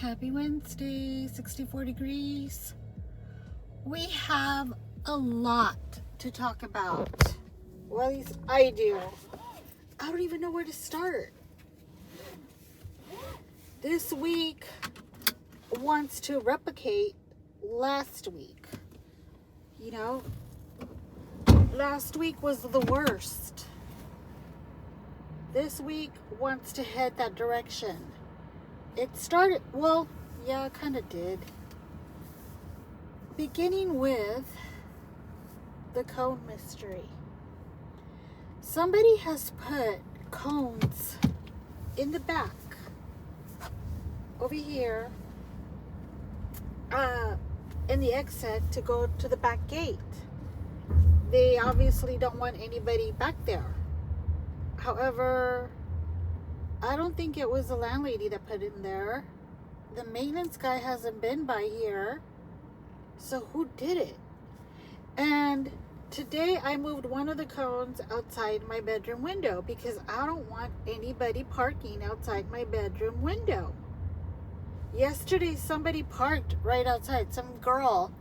Happy Wednesday, 64 degrees. We have a lot to talk about. Well, at least I do. I don't even know where to start. This week wants to replicate last week. You know, last week was the worst. This week wants to head that direction. It started, well, yeah, it kind of did. Beginning with the cone mystery. Somebody has put cones in the back, over here, in the exit to go to the back gate. They obviously don't want anybody back there. However, I don't think it was the landlady that put it in there. The maintenance guy hasn't been by here. So who did it? And today I moved one of the cones outside my bedroom window because I don't want anybody parking outside my bedroom window. Yesterday somebody parked right outside, some girl,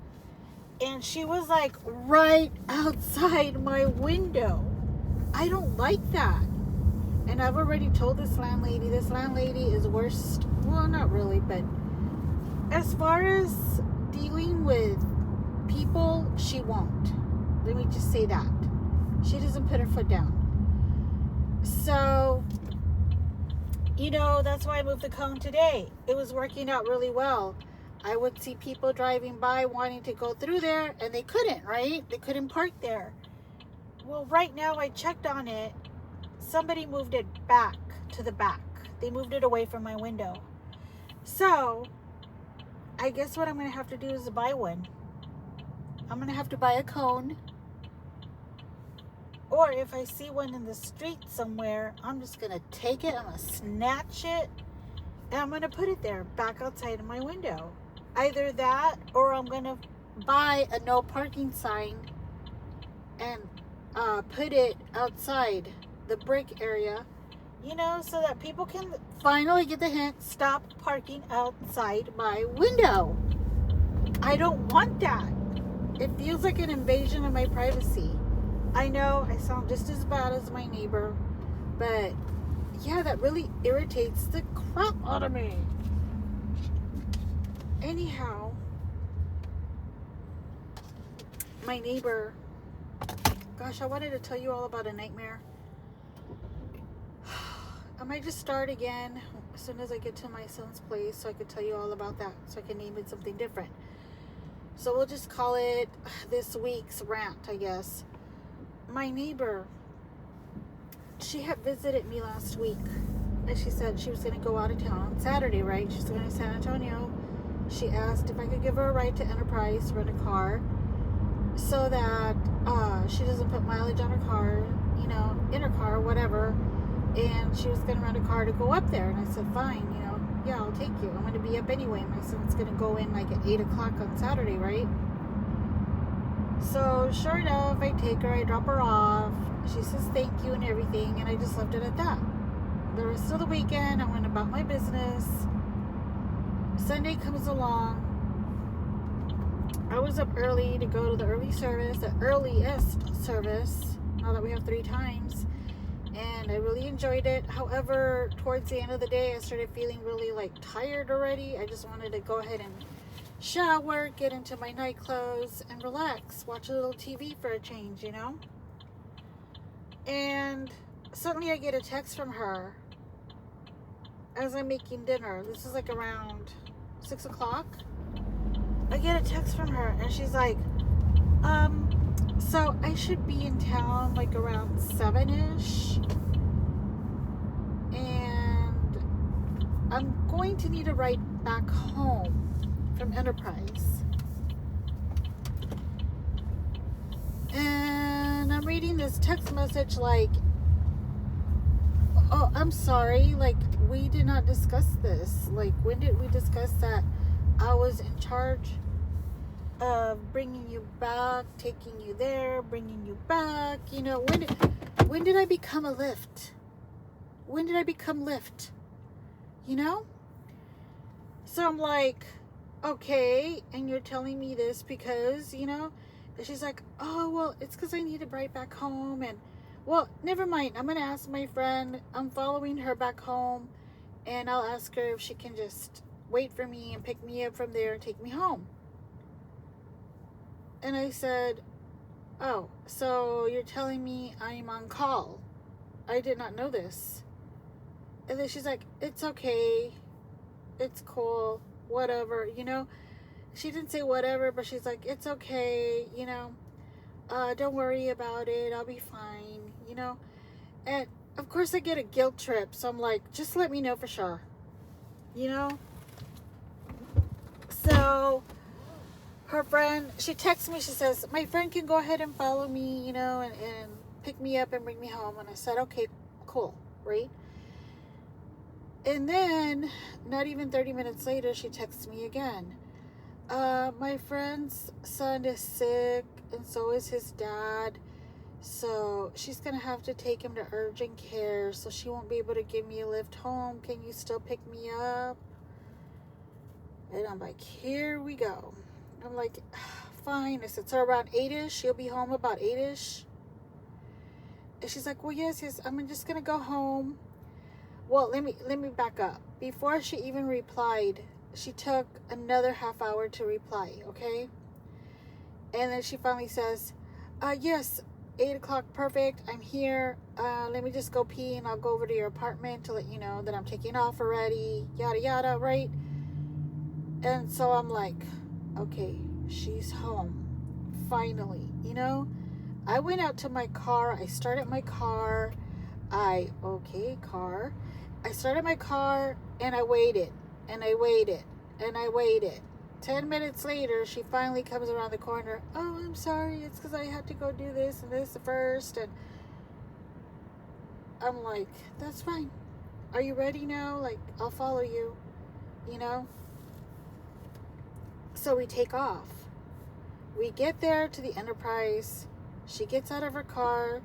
and she was like right outside my window. I don't like that. And I've already told this landlady is worst. Well, not really, but as far as dealing with people, she won't. Let me just say that. She doesn't put her foot down. So, you know, that's why I moved the cone today. It was working out really well. I would see people driving by wanting to go through there, and they couldn't, right? They couldn't park there. Well, right now I checked on it. Somebody moved it back to the back. They moved it away from my window. So, I guess what I'm going to have to do is buy one. I'm going to have to buy a cone. Or if I see one in the street somewhere, I'm just going to take it, I'm going to snatch it, and I'm going to put it there, back outside of my window. Either that, or I'm going to buy a no parking sign and put it outside the brick area, you know, so that people can finally get the hint, stop parking outside my window. I don't want that. It feels like an invasion of my privacy. I know I sound just as bad as my neighbor, but yeah, that really irritates the crap out of me. Anyhow, my neighbor, gosh, I wanted to tell you all about a nightmare. I might just start again as soon as I get to my son's place so I could tell you all about that, so I can name it something different. So we'll just call it this week's rant, I guess. My neighbor, she had visited me last week, and she said she was going to go out of town on Saturday, right? She's going to San Antonio. She asked if I could give her a ride to Enterprise, rent a car, so that she doesn't put mileage on her car, you know, in her car, whatever. And she was going to rent a car to go up there. And I said, fine, you know, yeah, I'll take you. I'm going to be up anyway. My son's going to go in like at 8 o'clock on Saturday, right? So sure enough, I take her, I drop her off. She says thank you and everything. And I just left it at that. The rest of the weekend, I went about my business. Sunday comes along. I was up early to go to the early service, the earliest service, now that we have 3 times. And I really enjoyed it. However, towards the end of the day, I started feeling really like tired already. I just wanted to go ahead and shower, get into my night clothes, and relax. Watch a little TV for a change, you know? And suddenly I get a text from her as I'm making dinner. This is like around 6 o'clock. I get a text from her, and she's like, so I should be in town like around 7-ish, and I'm going to need a ride back home from Enterprise. And I'm reading this text message like, oh, I'm sorry, like, we did not discuss this. Like, when did we discuss that I was in charge of bringing you back, taking you there, bringing you back? You know, when did I become a Lyft? When did I become Lyft? You know? So I'm like, okay, and you're telling me this because, and she's like, oh, well, it's because I need to ride back home. And, well, never mind. I'm going to ask my friend. I'm following her back home, and I'll ask her if she can just wait for me and pick me up from there and take me home. And I said, oh, so you're telling me I'm on call? I did not know this. And then she's like, it's okay. It's cool. Whatever, She didn't say whatever, but she's like, it's okay, don't worry about it. I'll be fine, And of course I get a guilt trip. So I'm like, just let me know for sure, So her friend, she texts me, she says, my friend can go ahead and follow me, and pick me up and bring me home. And I said, okay, cool, right? And then, not even 30 minutes later, she texts me again. My friend's son is sick, and so is his dad. So she's going to have to take him to urgent care, so she won't be able to give me a lift home. Can you still pick me up? And I'm like, here we go. I'm like, fine. I said, so around 8-ish, she'll be home about 8-ish. And she's like, well, yes, I'm just going to go home. Well, let me back up. Before she even replied, she took another half hour to reply, okay? And then she finally says, yes, 8 o'clock, perfect. I'm here. Let me just go pee, and I'll go over to your apartment to let you know that I'm taking off already, yada, yada, right? And so I'm like, okay, she's home. Finally, I went out to my car. I started my car. I started my car, and I waited, and I waited, and I waited. 10 minutes later, she finally comes around the corner. Oh, I'm sorry. It's because I had to go do this and this first. And I'm like, that's fine. Are you ready now? Like, I'll follow you, So we take off. We get there to the Enterprise. She gets out of her car.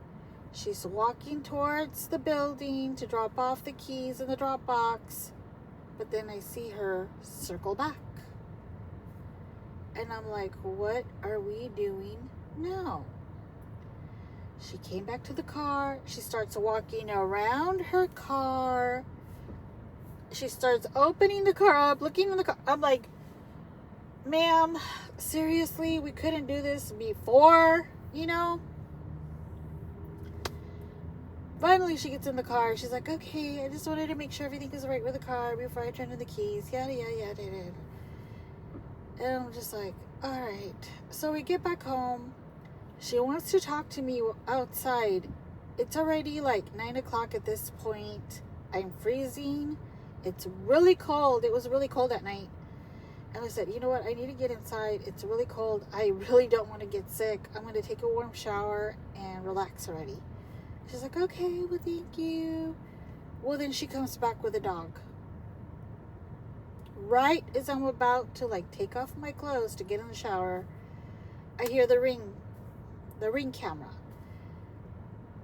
She's walking towards the building to drop off the keys in the drop box. But then I see her circle back. And I'm like, what are we doing now? She came back to the car. She starts walking around her car. She starts opening the car up, looking in the car. I'm like, ma'am, seriously, we couldn't do this before, Finally, she gets in the car. She's like, okay, I just wanted to make sure everything is right with the car before I turn in the keys. Yada, yada, yada, yada. And I'm just like, all right. So we get back home. She wants to talk to me outside. It's already like 9 o'clock at this point. I'm freezing. It's really cold. It was really cold at night. And I said, you know what? I need to get inside. It's really cold. I really don't want to get sick. I'm going to take a warm shower and relax already. She's like, okay, well, thank you. Well, then she comes back with a dog. Right as I'm about to take off my clothes to get in the shower, I hear the ring camera.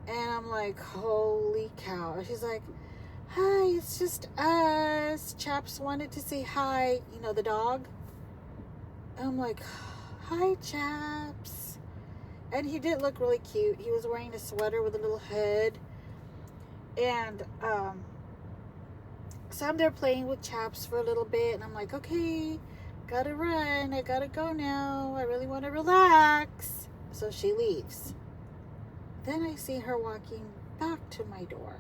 And I'm like, holy cow. She's like, hi, it's just us. Chaps wanted to say hi, the dog. And I'm like, hi, Chaps. And he did look really cute. He was wearing a sweater with a little hood. And so I'm there playing with Chaps for a little bit. And I'm like, okay, gotta run. I gotta go now. I really want to relax. So she leaves. Then I see her walking back to my door.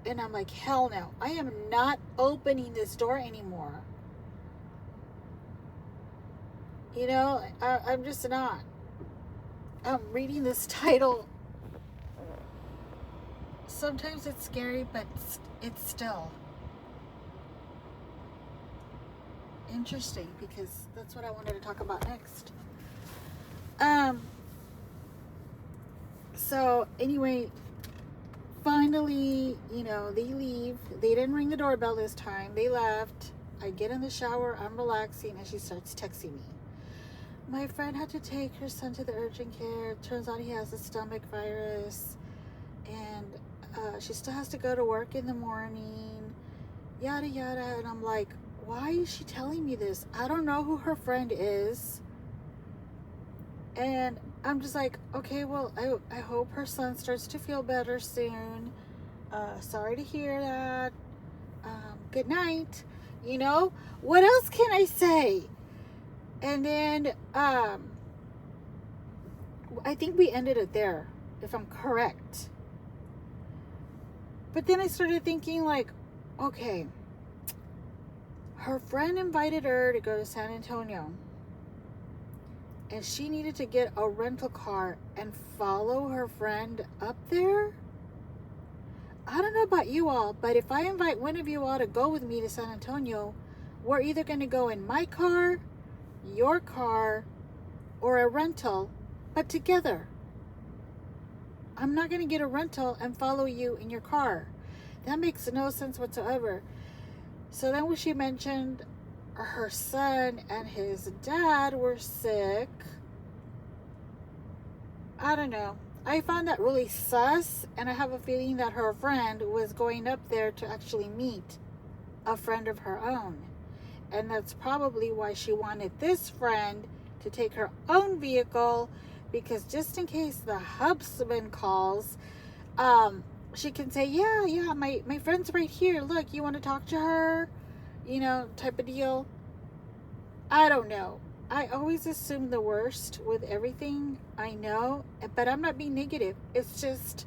And I'm like, hell no. I am not opening this door anymore. I'm just not. I'm reading this title. Sometimes it's scary, but it's still interesting because that's what I wanted to talk about next. So anyway, finally, they leave. They didn't ring the doorbell this time. They left. I get in the shower. I'm relaxing, and she starts texting me. My friend had to take her son to the urgent care. Turns out he has a stomach virus, and she still has to go to work in the morning. Yada yada. And I'm like, why is she telling me this? I don't know who her friend is. And I'm just like, okay, well, I hope her son starts to feel better soon. Sorry to hear that. Good night. You know, what else can I say? And then I think we ended it there, if I'm correct. But then I started thinking, like, okay, her friend invited her to go to San Antonio, and she needed to get a rental car and follow her friend up there. I don't know about you all, but if I invite one of you all to go with me to San Antonio, we're either going to go in my car, your car, or a rental, but together. I'm not going to get a rental and follow you in your car. That makes no sense whatsoever. So then when she mentioned her son and his dad were sick, I don't know. I found that really sus, and I have a feeling that her friend was going up there to actually meet a friend of her own. And that's probably why she wanted this friend to take her own vehicle, because just in case the husband calls, she can say, yeah, my friend's right here. Look, you want to talk to her? You know, type of deal. I don't know. I always assume the worst with everything I know, but I'm not being negative. It's just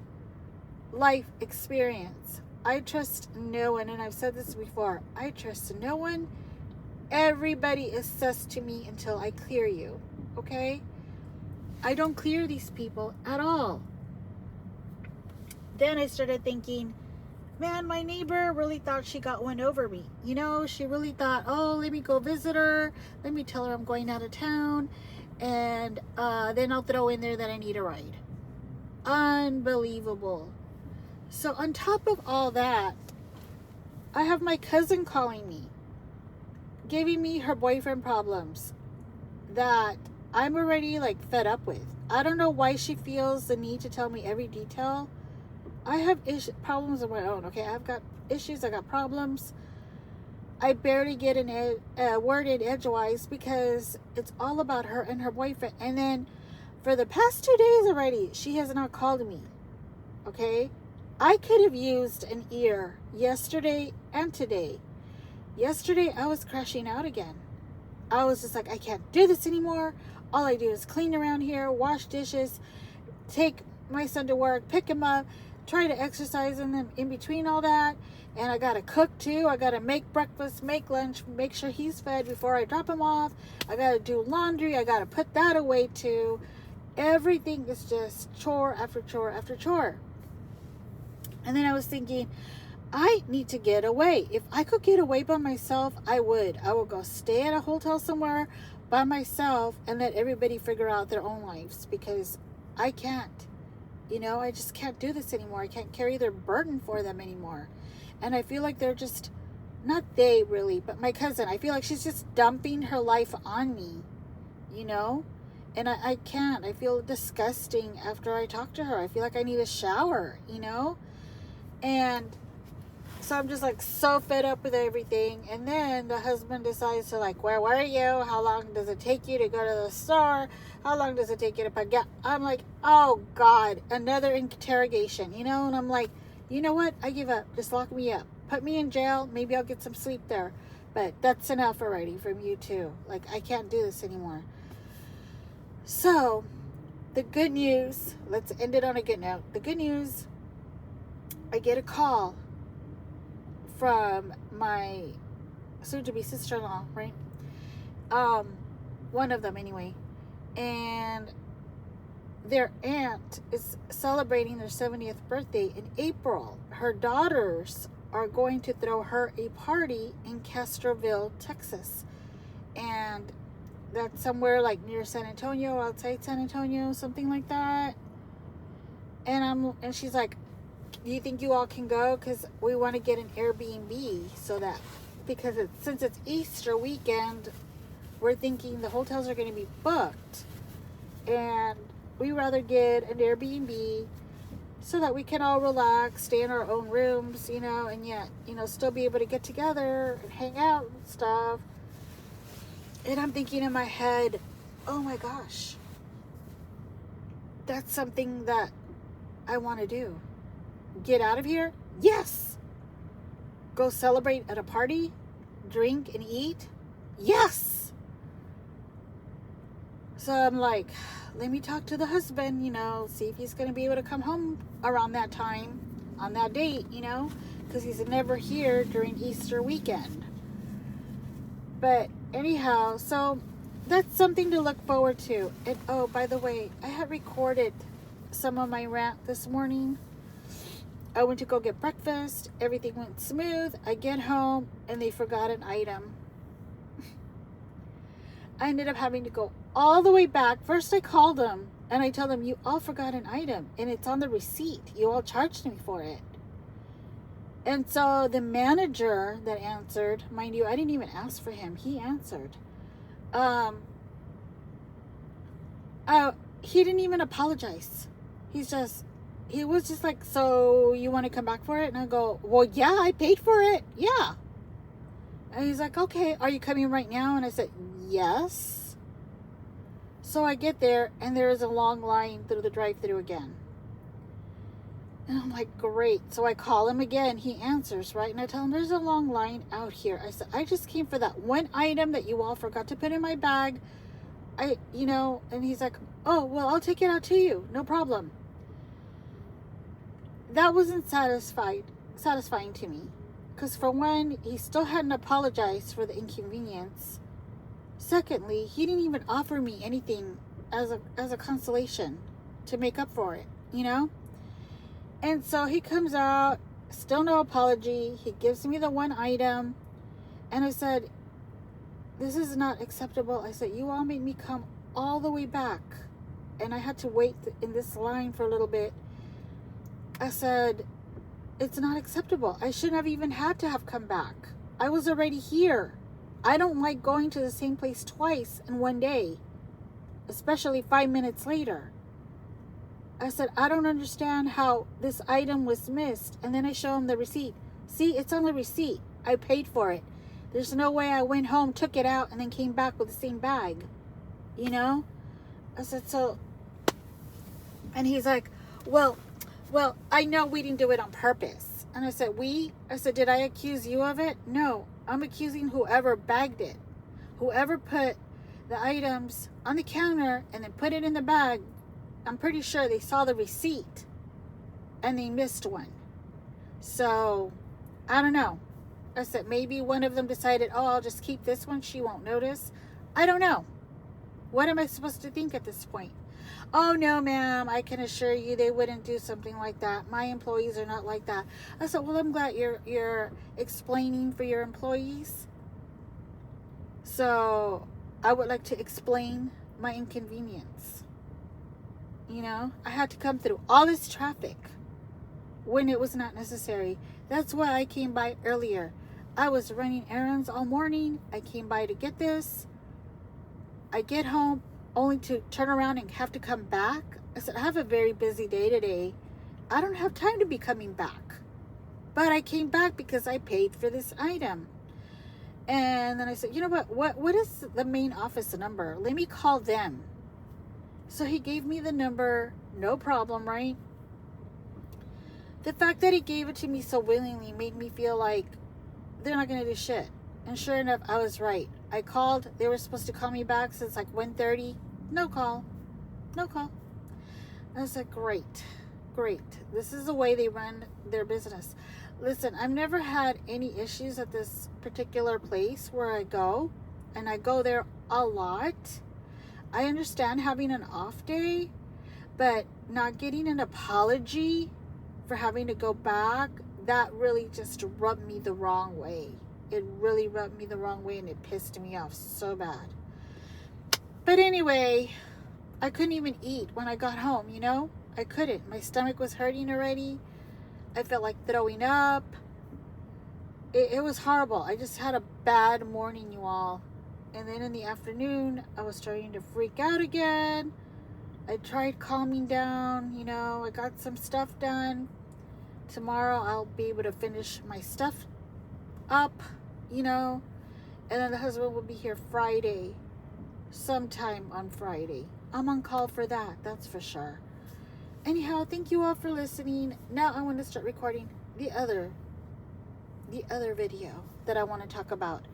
life experience. I trust no one, and I've said this before. I trust no one. Everybody is sus to me until I clear you, okay? I don't clear these people at all. Then I started thinking, man, my neighbor really thought she got one over me. You know, she really thought, oh, let me go visit her. Let me tell her I'm going out of town. And then I'll throw in there that I need a ride. Unbelievable. So on top of all that, I have my cousin calling me, giving me her boyfriend problems that I'm already like fed up with. I don't know why she feels the need to tell me every detail. I have problems of my own, okay? I've got issues, I got problems. I barely get a word in edgewise because it's all about her and her boyfriend. And then for the past 2 days already, she has not called me, okay? I could have used an ear yesterday and today. Yesterday, I was crashing out again. I was just like, I can't do this anymore. All I do is clean around here, wash dishes, take my son to work, pick him up, try to exercise in between all that. And I gotta cook too. I gotta make breakfast, make lunch, make sure he's fed before I drop him off. I gotta do laundry. I gotta put that away too. Everything is just chore after chore after chore. And then I was thinking, I need to get away. If I could get away by myself, I would. I would go stay at a hotel somewhere by myself and let everybody figure out their own lives, because I can't. You know, I just can't do this anymore. I can't carry their burden for them anymore. And I feel like they're just, not they really, but my cousin, I feel like she's just dumping her life on me, you know? And I can't. I feel disgusting after I talk to her. I feel like I need a shower, you know? And so I'm just like so fed up with everything. And then the husband decides to like, where were you? How long does it take you to go to the store? How long does it take you to pick up? I'm like, oh God, another interrogation, you know? And I'm like, you know what? I give up. Just lock me up. Put me in jail. Maybe I'll get some sleep there. But that's enough already from you too. Like, I can't do this anymore. So, the good news, let's end it on a good note. The good news, I get a call from my soon-to-be sister-in-law, right? One of them anyway. And their aunt is celebrating their 70th birthday in April. Her daughters are going to throw her a party in Castroville, Texas. And that's somewhere like near San Antonio, outside San Antonio, something like that. And she's like, do you think you all can go? Because we want to get an Airbnb so that, because since it's Easter weekend, we're thinking the hotels are going to be booked. And we rather get an Airbnb so that we can all relax, stay in our own rooms, and yet, still be able to get together and hang out and stuff. And I'm thinking in my head, oh my gosh, that's something that I want to do. Get out of here? Yes. Go celebrate at a party? Drink and eat? Yes. So I'm like, let me talk to the husband, see if he's going to be able to come home around that time, on that date, because he's never here during Easter weekend. But anyhow, so that's something to look forward to. And oh, by the way, I had recorded some of my rant this morning. I went to go get breakfast. Everything went smooth. I get home and they forgot an item. I ended up having to go all the way back. First I called them and I told them, you all forgot an item and it's on the receipt. You all charged me for it. And so the manager that answered, mind you, I didn't even ask for him. He answered. He didn't even apologize. He was just like, so you want to come back for it? And I go, well, yeah, I paid for it. Yeah. And he's like, okay, are you coming right now? And I said, yes. So I get there and there is a long line through the drive-thru again. And I'm like, great. So I call him again. He answers, right? And I tell him, there's a long line out here. I said, I just came for that one item that you all forgot to put in my bag. And he's like, oh, well, I'll take it out to you. No problem. That wasn't satisfying to me. Because for one, he still hadn't apologized for the inconvenience. Secondly, he didn't even offer me anything as a consolation to make up for it, And so he comes out, still no apology. He gives me the one item. And I said, this is not acceptable. I said, you all made me come all the way back. And I had to wait in this line for a little bit. I said, it's not acceptable. I shouldn't have even had to have come back. I was already here. I don't like going to the same place twice in one day, especially 5 minutes later. I said, I don't understand how this item was missed. And then I show him the receipt. See, it's on the receipt. I paid for it. There's no way I went home, took it out, and then came back with the same bag. I said, so. And he's like, well, I know we didn't do it on purpose. And I said, I said, did I accuse you of it? No, I'm accusing whoever bagged it. Whoever put the items on the counter and then put it in the bag. I'm pretty sure they saw the receipt and they missed one. So, I don't know. I said, maybe one of them decided, oh, I'll just keep this one. She won't notice. I don't know. What am I supposed to think at this point? Oh, no, ma'am, I can assure you they wouldn't do something like that. My employees are not like that. I said, well, I'm glad you're explaining for your employees. So, I would like to explain my inconvenience. I had to come through all this traffic when it was not necessary. That's why I came by earlier. I was running errands all morning. I came by to get this. I get home only to turn around and have to come back. I said, I have a very busy day today. I don't have time to be coming back. But I came back because I paid for this item. And then I said, you know what is the main office number? Let me call them. So he gave me the number, no problem, right? The fact that he gave it to me so willingly made me feel like they're not going to do shit. And sure enough, I was right. I called. They were supposed to call me back since like 1:30. No call. I was like, great. This is the way they run their business. Listen, I've never had any issues at this particular place where I go. And I go there a lot. I understand having an off day. But not getting an apology for having to go back, that really just rubbed me the wrong way. It really rubbed me the wrong way and it pissed me off so bad. But anyway, I couldn't even eat when I got home, I couldn't. My stomach was hurting already. I felt like throwing up. It was horrible. I just had a bad morning, you all. And then in the afternoon, I was starting to freak out again. I tried calming down, you know, I got some stuff done. Tomorrow I'll be able to finish my stuff up, you know, and then the husband will be here Friday, sometime on Friday. I'm on call for that, that's for sure. Anyhow, thank you all for listening. Now I want to start recording the other video that I want to talk about.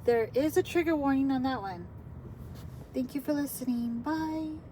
There is a trigger warning on that one. Thank you for listening. Bye.